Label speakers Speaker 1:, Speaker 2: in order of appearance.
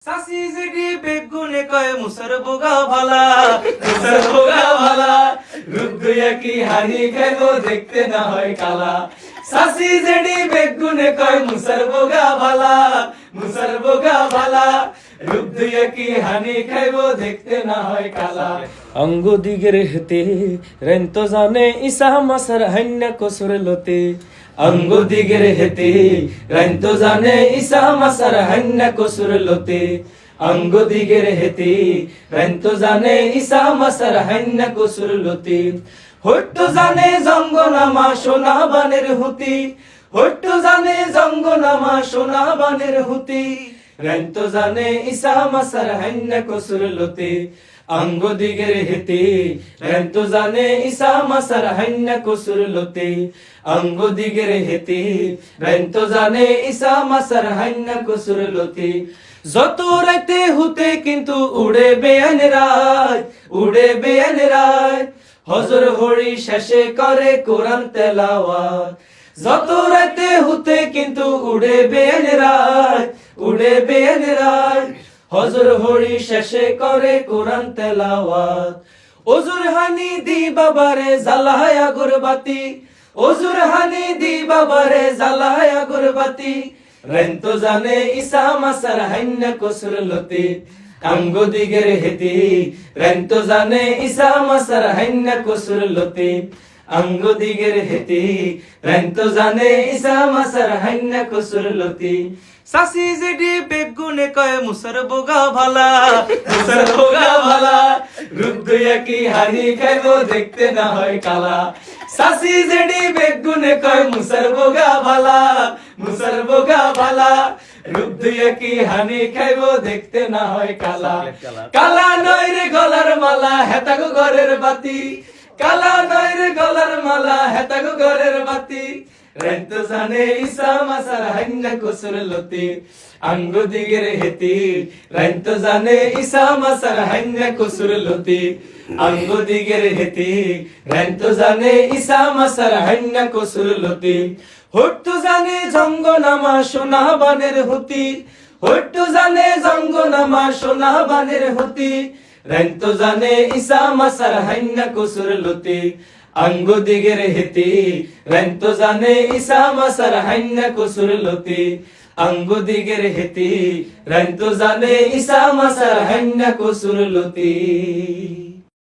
Speaker 1: সাসি জেডি বেগুনে কয় মুসার বোগা ভালা, মুসার বোগা ভালা, রূপ দুইয়া কি হানি খাইবো দেখতে না হয় কালা। সাসি জেডি বেগুনে কয় মুসার বোগা ভালা, মুসার বোগা ভালা, রূপ দুইয়া কি হানি খাইবো দেখতে না হয় কালা। অঙ্গ দিগের হেতে রেন্ত জানে ইসা মাসার হান্না কসুর লতে, অঙ্গ দিগের হেতে রেন্ত জানে ইসা মাসার হান্না কসুর লতে, অঙ্গ দিগের হেতে রেন্ত জানে ইসা মাসার হান্না কসুর লতে। হট্ট জানে জঙ্গনামা সোনা বানের হুতি, হট্ট জানে জঙ্গনামা সোনা বানের হুতি, রেন্ত জানে ইসা মাসার হান্না কসুর লতে। অঙ্গ দিগের হেতে রেন্ত জানে ইসা মাসার হান্না কসুর লতে, অঙ্গ দিগের হেতে রেন্ত জানে ইসা মাসার হান্না কসুর লতে। যত রাতে হুতে কিন্তু উড়ে বেয়ান রাত, উড়ে বেয়ান রাত, হজর হরি শেষে করে কোরআন তেলাওয়াত। যত রাতে হুতে কিন্তু উড়ে বেয়ান রাত, উড়ে বেয়ান রাত, হজর হরি শেষে করে কোরআন তেলাওয়াত। ওজুর হানি দি বাবারে জ্বালায় আগরবাতি, ওজুর হানি দি বাবারে জ্বালায় আগরবাতি, রেন্ত জানে ইসা মাসার হান্না কসুর লতে। অঙ্গ দিগের হেতে রেন্ত জানে ইসা মাসার হান্না কসুর লতে, অঙ্গ দিগের হেতে রেন্ত জানে ইসা মাসার হান্না কসুর লতে। সাসি জেডি বেগুনে কয় মুসার বোগা ভালা, মুসার বোগা ভালা, রূপ দুইয়া কি হানি খাইবো দেখতে না হয় কালা। সাসি জেডি বেগুনে কয় মুসার বোগা ভালা, মুসার বোগা ভালা, রূপ দুইয়া কি হানি খাইবো দেখতে না হয় কালা। কালা নয় রে গলার মালা হেতাগো ঘরের বাতি, কালা নয় রে গলার মালা হেতাগো ঘরের বাতি, রেন্ত জানে ইসা মাসার হান্না কসুর লতে। অঙ্গ দিগের হেতে রেন্ত জানে ইসা মাসার হান্না কসুর লতে, অঙ্গ দিগের হেতে রেন্ত জানে ইসা মাসার হান্না কসুর লতে। হট্ট জানে জঙ্গনামা সোনা বানের হুতি, হট্ট জানে জঙ্গনামা সোনা বানের হুতি, রেন্ত জানে ইসা মাসার হান্না কসুর লতে। অঙ্গ দিগের হেতে রেন্ত জানে ইসা মাসার হান্না কসুর লতে, অঙ্গ দিগের হেতে রেন্ত জানে ইসা মাসার হান্না কসুর লতে।